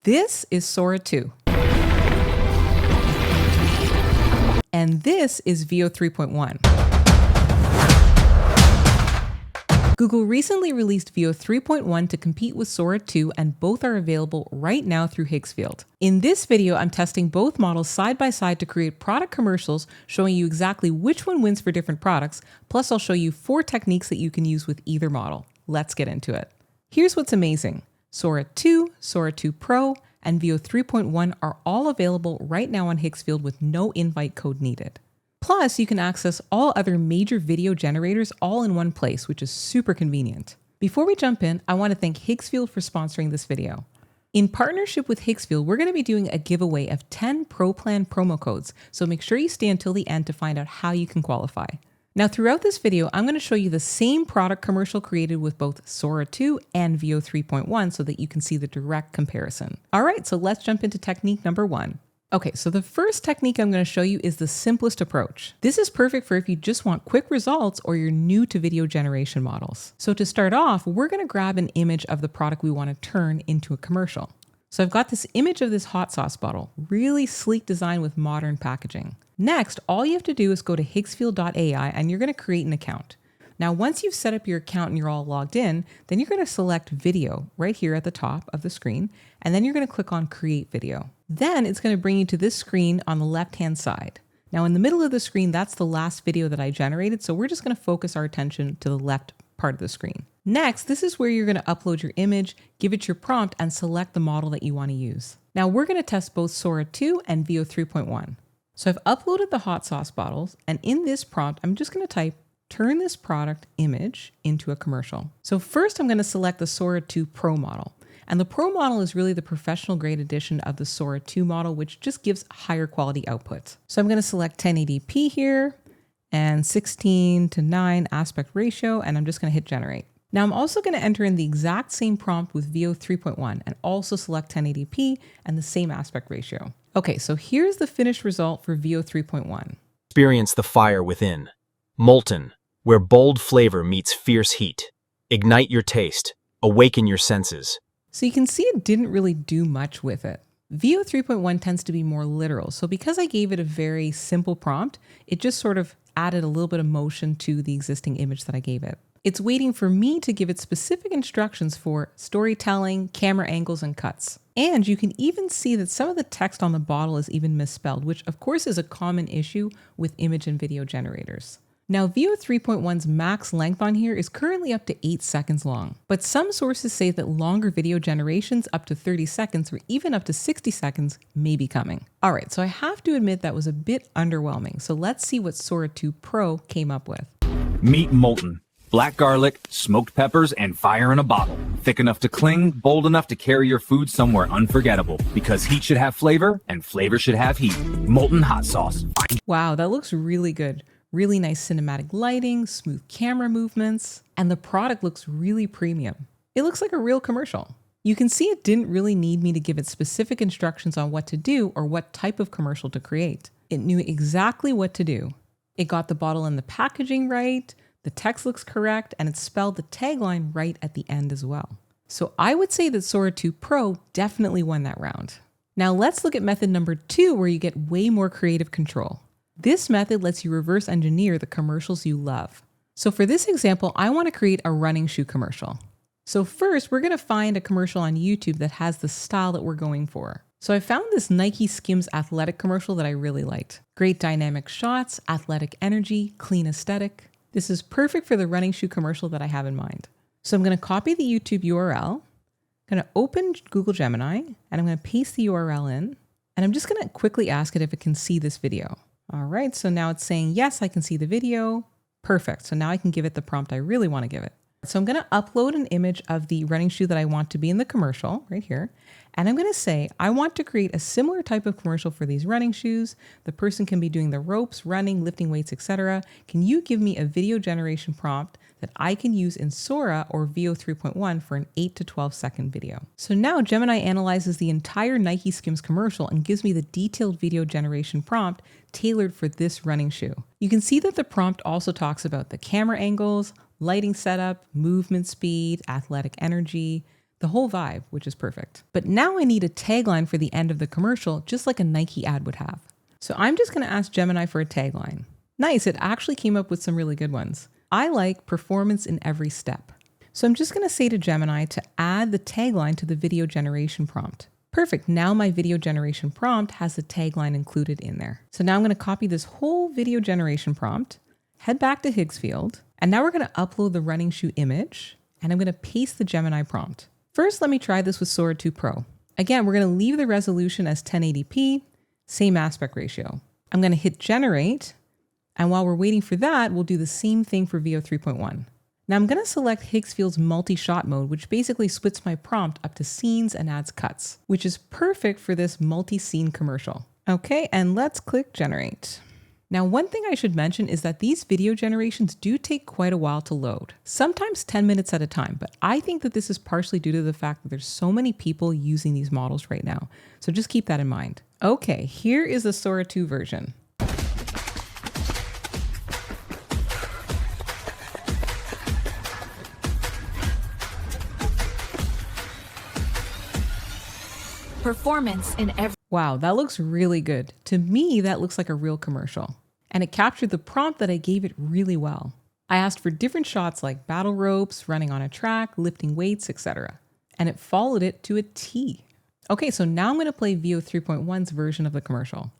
This is Sora 2. And this is VO 3.1. Google recently released VO 3.1 to compete with Sora 2, and both are available right now through Higgsfield. In this video, I'm testing both models side by side to create product commercials showing you exactly which one wins for different products, plus I'll show you 4 techniques that you can use with either model. Let's get into it. Here's what's amazing. Sora 2, Sora 2 Pro, and VO 3.1 are all available right now on Higgsfield with no invite code needed. Plus, you can access all other major video generators all in one place, which is super convenient. Before we jump in, I want to thank Higgsfield for sponsoring this video. In partnership with Higgsfield, we're going to be doing a giveaway of 10 Pro Plan promo codes, so make sure you stay until the end to find out how you can qualify. Now, throughout this video, I'm going to show you the same product commercial created with both Sora 2 and VO 3.1 so that you can see the direct comparison. All right, so let's jump into technique number 1. Okay, so the first technique I'm going to show you is the simplest approach. This is perfect for if you just want quick results or you're new to video generation models. So to start off, we're going to grab an image of the product we want to turn into a commercial. So I've got this image of this hot sauce bottle, really sleek design with modern packaging. Next, all you have to do is go to higgsfield.ai and you're going to create an account. Now, once you've set up your account and you're all logged in, then you're going to select video right here at the top of the screen, and then you're going to click on create video. Then it's going to bring you to this screen on the left-hand side. Now, in the middle of the screen, that's the last video that I generated, so we're just going to focus our attention to the left part of the screen. Next, this is where you're going to upload your image, give it your prompt, and select the model that you want to use. Now, we're going to test both Sora 2 and VO 3.1. So I've uploaded the hot sauce bottles, and in this prompt, I'm just going to type turn this product image into a commercial. So first I'm going to select the Sora 2 Pro model. And the Pro model is really the professional grade edition of the Sora 2 model, which just gives higher quality output. So I'm going to select 1080p here and 16:9 aspect ratio, and I'm just going to hit generate. Now I'm also going to enter in the exact same prompt with VO 3.1 and also select 1080p and the same aspect ratio. Okay, so here's the finished result for VO 3.1. Experience the fire within. Molten, where bold flavor meets fierce heat. Ignite your taste. Awaken your senses. So you can see it didn't really do much with it. VO 3.1 tends to be more literal, so because I gave it a very simple prompt, it just sort of added a little bit of motion to the existing image that I gave it. It's waiting for me to give it specific instructions for storytelling, camera angles, and cuts. And you can even see that some of the text on the bottle is even misspelled, which of course is a common issue with image and video generators. Now, VO 3.1's max length on here is currently up to 8 seconds long, but some sources say that longer video generations up to 30 seconds or even up to 60 seconds may be coming. All right, so I have to admit that was a bit underwhelming, so let's see what Sora 2 Pro came up with. Meat molten. Black garlic, smoked peppers, and fire in a bottle. Thick enough to cling, bold enough to carry your food somewhere unforgettable. Because heat should have flavor, and flavor should have heat. Molten hot sauce. Wow, that looks really good. Really nice cinematic lighting, smooth camera movements, and the product looks really premium. It looks like a real commercial. You can see it didn't really need me to give it specific instructions on what to do or what type of commercial to create. It knew exactly what to do. It got the bottle and the packaging right, the text looks correct, and it spelled the tagline right at the end as well. So I would say that Sora 2 Pro definitely won that round. Now let's look at method number 2, where you get way more creative control. This method lets you reverse engineer the commercials you love. So for this example, I want to create a running shoe commercial. So first, we're going to find a commercial on YouTube that has the style that we're going for. So I found this Nike Skims athletic commercial that I really liked. Great dynamic shots, athletic energy, clean aesthetic. This is perfect for the running shoe commercial that I have in mind. So I'm going to copy the YouTube URL, I'm going to open Google Gemini, and I'm going to paste the URL in, and I'm just going to quickly ask it if it can see this video. All right, so now it's saying, yes, I can see the video. Perfect. So now I can give it the prompt I really want to give it. So I'm going to upload an image of the running shoe that I want to be in the commercial right here. And I'm going to say, I want to create a similar type of commercial for these running shoes. The person can be doing the ropes, running, lifting weights, etc. Can you give me a video generation prompt that I can use in Sora or VO 3.1 for an 8 to 12 second video? So now Gemini analyzes the entire Nike Skims commercial and gives me the detailed video generation prompt tailored for this running shoe. You can see that the prompt also talks about the camera angles, lighting setup, movement speed, athletic energy, the whole vibe, which is perfect. But now I need a tagline for the end of the commercial, just like a Nike ad would have. So I'm just going to ask Gemini for a tagline. Nice, it actually came up with some really good ones. I like performance in every step. So I'm just going to say to Gemini to add the tagline to the video generation prompt. Perfect, now my video generation prompt has the tagline included in there. So now I'm going to copy this whole video generation prompt, head back to Higgsfield, and now we're going to upload the running shoe image, and I'm going to paste the Gemini prompt. First, let me try this with Sora 2 Pro. Again, we're going to leave the resolution as 1080p, same aspect ratio. I'm going to hit generate, and while we're waiting for that, we'll do the same thing for VO 3.1. Now I'm going to select Higgsfield's multi-shot mode, which basically splits my prompt up to scenes and adds cuts, which is perfect for this multi-scene commercial. Okay, and let's click generate. Now, one thing I should mention is that these video generations do take quite a while to load, sometimes 10 minutes at a time, but I think that this is partially due to the fact that there's so many people using these models right now. So just keep that in mind. Okay, here is the Sora 2 version. Performance in every... Wow, that looks really good. To me, that looks like a real commercial. And it captured the prompt that I gave it really well. I asked for different shots like battle ropes, running on a track, lifting weights, etc. And it followed it to a T. Okay, so now I'm going to play VO 3.1's version of the commercial.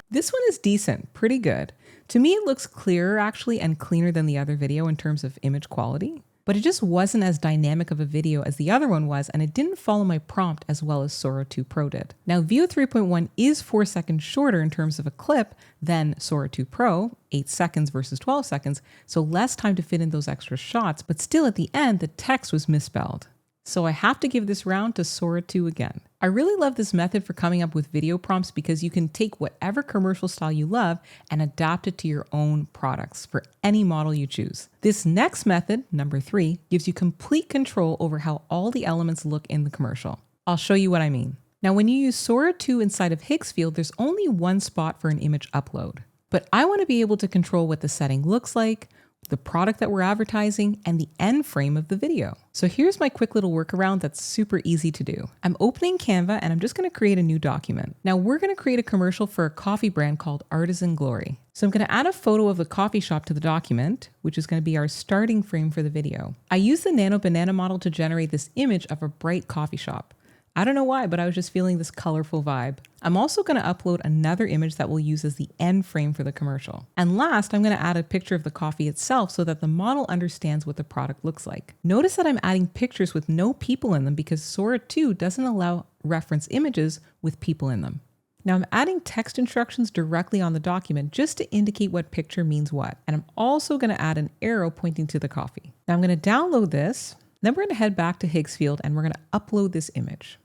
This one is decent, pretty good. To me, it looks clearer actually and cleaner than the other video in terms of image quality, but it just wasn't as dynamic of a video as the other one was, and it didn't follow my prompt as well as Sora 2 Pro did. Now, VO 3.1 is 4 seconds shorter in terms of a clip than Sora 2 Pro, 8 seconds versus 12 seconds, so less time to fit in those extra shots, but still at the end, the text was misspelled. So I have to give this round to Sora 2 again. I really love this method for coming up with video prompts because you can take whatever commercial style you love and adapt it to your own products for any model you choose. This next method, number 3, gives you complete control over how all the elements look in the commercial. I'll show you what I mean. Now, when you use Sora 2 inside of Higgsfield, there's only one spot for an image upload. But I want to be able to control what the setting looks like, the product that we're advertising, and the end frame of the video. So here's my quick little workaround that's super easy to do. I'm opening Canva and I'm just going to create a new document. Now we're going to create a commercial for a coffee brand called Artisan Glory. So I'm going to add a photo of the coffee shop to the document, which is going to be our starting frame for the video. I used the Nano Banana model to generate this image of a bright coffee shop. I don't know why, but I was just feeling this colorful vibe. I'm also going to upload another image that we'll use as the end frame for the commercial. And last, I'm going to add a picture of the coffee itself so that the model understands what the product looks like. Notice that I'm adding pictures with no people in them because Sora 2 doesn't allow reference images with people in them. Now I'm adding text instructions directly on the document just to indicate what picture means what. And I'm also going to add an arrow pointing to the coffee. Now I'm going to download this, then we're going to head back to Higgsfield and we're going to upload this image.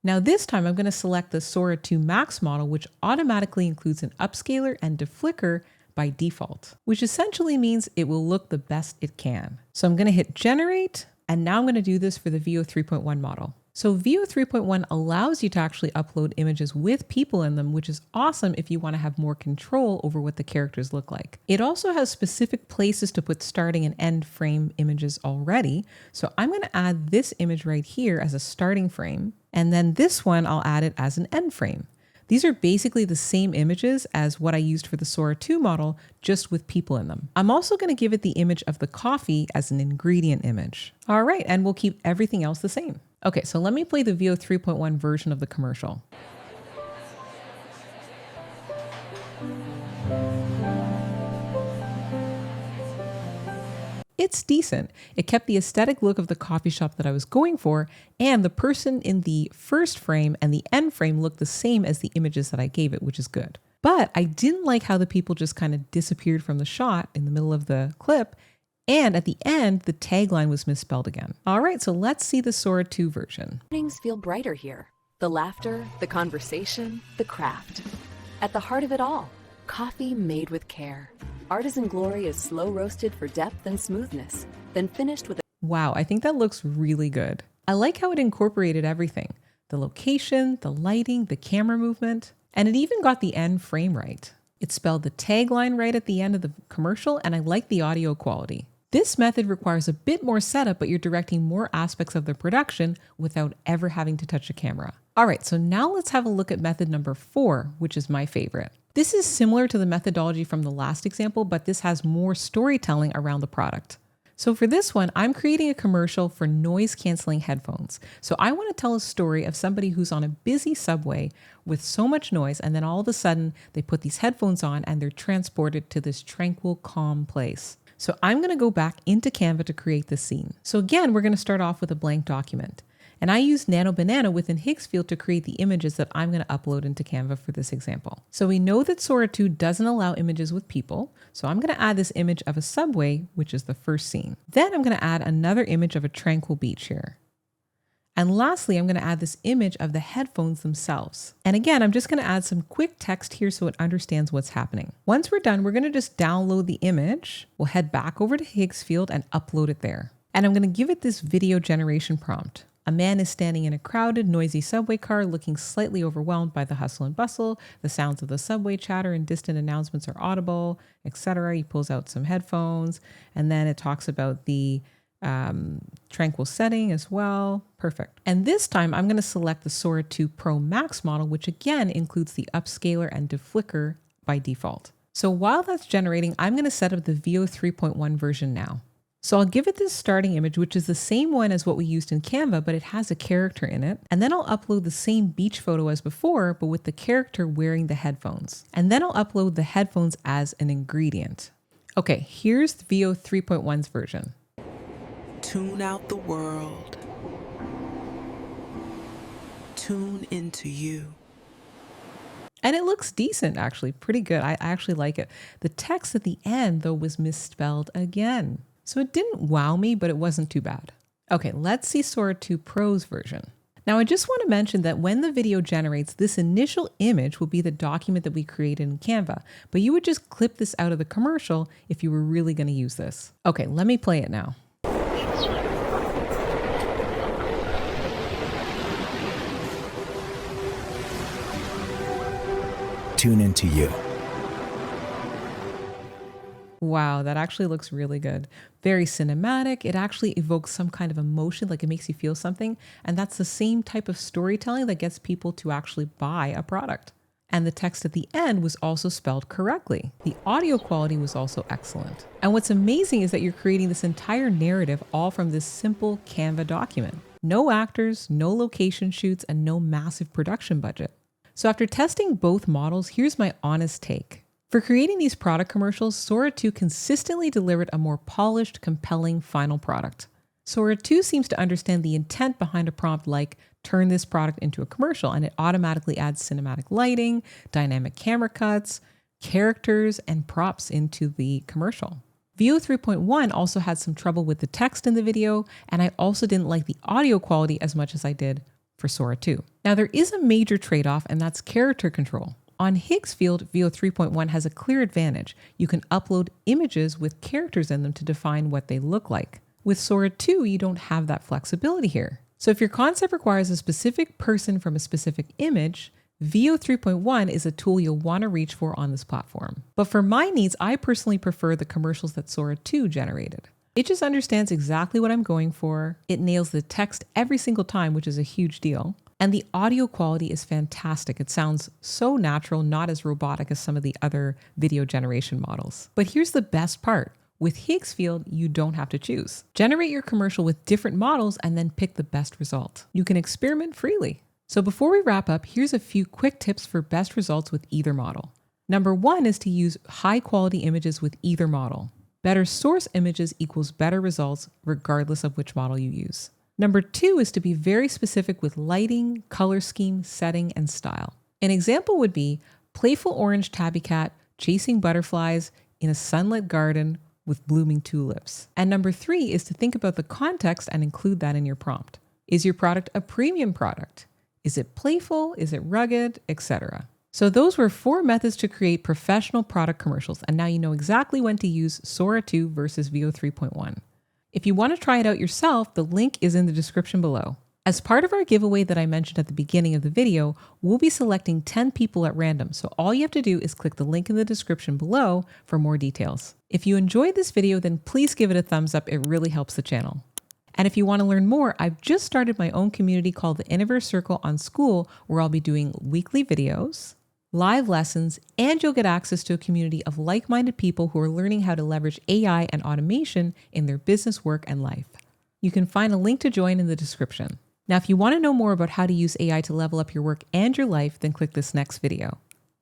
Now this time I'm going to select the Sora 2 Max model, which automatically includes an upscaler and deflicker by default, which essentially means it will look the best it can. So I'm going to hit generate, and now I'm going to do this for the VO 3.1 model. So VO 3.1 allows you to actually upload images with people in them, which is awesome if you want to have more control over what the characters look like. It also has specific places to put starting and end frame images already. So I'm going to add this image right here as a starting frame. And then this one, I'll add it as an end frame. These are basically the same images as what I used for the Sora 2 model, just with people in them. I'm also going to give it the image of the coffee as an ingredient image. All right, and we'll keep everything else the same. Okay, so let me play the VO 3.1 version of the commercial. It's decent. It kept the aesthetic look of the coffee shop that I was going for, and the person in the first frame and the end frame looked the same as the images that I gave it, which is good. But I didn't like how the people just kind of disappeared from the shot in the middle of the clip, and at the end, the tagline was misspelled again. All right, so let's see the Sora 2 version. Mornings feel brighter here. The laughter, the conversation, the craft. At the heart of it all, coffee made with care. Artisan Glory is slow roasted for depth and smoothness, then finished with a... Wow, I think that looks really good. I like how it incorporated everything. The location, the lighting, the camera movement, and it even got the end frame right. It spelled the tagline right at the end of the commercial, and I like the audio quality. This method requires a bit more setup, but you're directing more aspects of the production without ever having to touch a camera. All right, so now let's have a look at method number 4, which is my favorite. This is similar to the methodology from the last example, but this has more storytelling around the product. So for this one, I'm creating a commercial for noise-canceling headphones. So I want to tell a story of somebody who's on a busy subway with so much noise, and then all of a sudden they put these headphones on and they're transported to this tranquil, calm place. So I'm going to go back into Canva to create this scene. So again, we're going to start off with a blank document. And I used Nano Banana within Higgsfield to create the images that I'm going to upload into Canva for this example. So we know that Sora 2 doesn't allow images with people. So I'm going to add this image of a subway, which is the first scene. Then I'm going to add another image of a tranquil beach here. And lastly, I'm going to add this image of the headphones themselves. And again, I'm just going to add some quick text here so it understands what's happening. Once we're done, we're going to just download the image. We'll head back over to Higgsfield and upload it there. And I'm going to give it this video generation prompt. A man is standing in a crowded, noisy subway car looking slightly overwhelmed by the hustle and bustle. The sounds of the subway chatter and distant announcements are audible, etc. He pulls out some headphones, and then it talks about the tranquil setting as well. Perfect. And this time I'm going to select the Sora 2 Pro Max model, which again includes the upscaler and deflicker by default. So while that's generating, I'm going to set up the VO 3.1 version now. So I'll give it this starting image, which is the same one as what we used in Canva, but it has a character in it. And then I'll upload the same beach photo as before, but with the character wearing the headphones. And then I'll upload the headphones as an ingredient. Okay, here's the VO 3.1's version. Tune out the world. Tune into you. And it looks decent, actually, pretty good. I actually like it. The text at the end, though, was misspelled again. So it didn't wow me, but it wasn't too bad. Okay, let's see Sora 2 Pro's version. Now I just want to mention that when the video generates, this initial image will be the document that we created in Canva, but you would just clip this out of the commercial if you were really going to use this. Okay, let me play it now. Tune into you. Wow, that actually looks really good. Very cinematic. It actually evokes some kind of emotion, like it makes you feel something. And that's the same type of storytelling that gets people to actually buy a product. And the text at the end was also spelled correctly. The audio quality was also excellent. And what's amazing is that you're creating this entire narrative all from this simple Canva document. No actors, no location shoots, and no massive production budget. So after testing both models, here's my honest take. For creating these product commercials, Sora 2 consistently delivered a more polished, compelling final product. Sora 2 seems to understand the intent behind a prompt like, turn this product into a commercial, and it automatically adds cinematic lighting, dynamic camera cuts, characters, and props into the commercial. VO 3.1 also had some trouble with the text in the video, and I also didn't like the audio quality as much as I did for Sora 2. Now there is a major trade-off, and that's character control. On Higgsfield, VO 3.1 has a clear advantage. You can upload images with characters in them to define what they look like. With Sora 2, you don't have that flexibility here. So if your concept requires a specific person from a specific image, VO 3.1 is a tool you'll want to reach for on this platform. But for my needs, I personally prefer the commercials that Sora 2 generated. It just understands exactly what I'm going for. It nails the text every single time, which is a huge deal. And the audio quality is fantastic. It sounds so natural, not as robotic as some of the other video generation models. But here's the best part. With Higgsfield, you don't have to choose. Generate your commercial with different models and then pick the best result. You can experiment freely. So before we wrap up, here's a few quick tips for best results with either model. Number 1 is to use high quality images with either model. Better source images equals better results regardless of which model you use. Number 2 is to be very specific with lighting, color scheme, setting, and style. An example would be playful orange tabby cat chasing butterflies in a sunlit garden with blooming tulips. And number 3 is to think about the context and include that in your prompt. Is your product a premium product? Is it playful? Is it rugged? Etc. So those were 4 methods to create professional product commercials, and now you know exactly when to use Sora 2 versus VO 3.1. If you want to try it out yourself, the link is in the description below. As part of our giveaway that I mentioned at the beginning of the video, we'll be selecting 10 people at random, so all you have to do is click the link in the description below for more details. If you enjoyed this video, then please give it a thumbs up, it really helps the channel. And if you want to learn more, I've just started my own community called the Innoverse Circle on School, where I'll be doing weekly videos, live lessons, and you'll get access to a community of like-minded people who are learning how to leverage AI and automation in their business, work, and life. You can find a link to join in the description. Now, if you want to know more about how to use AI to level up your work and your life, then click this next video.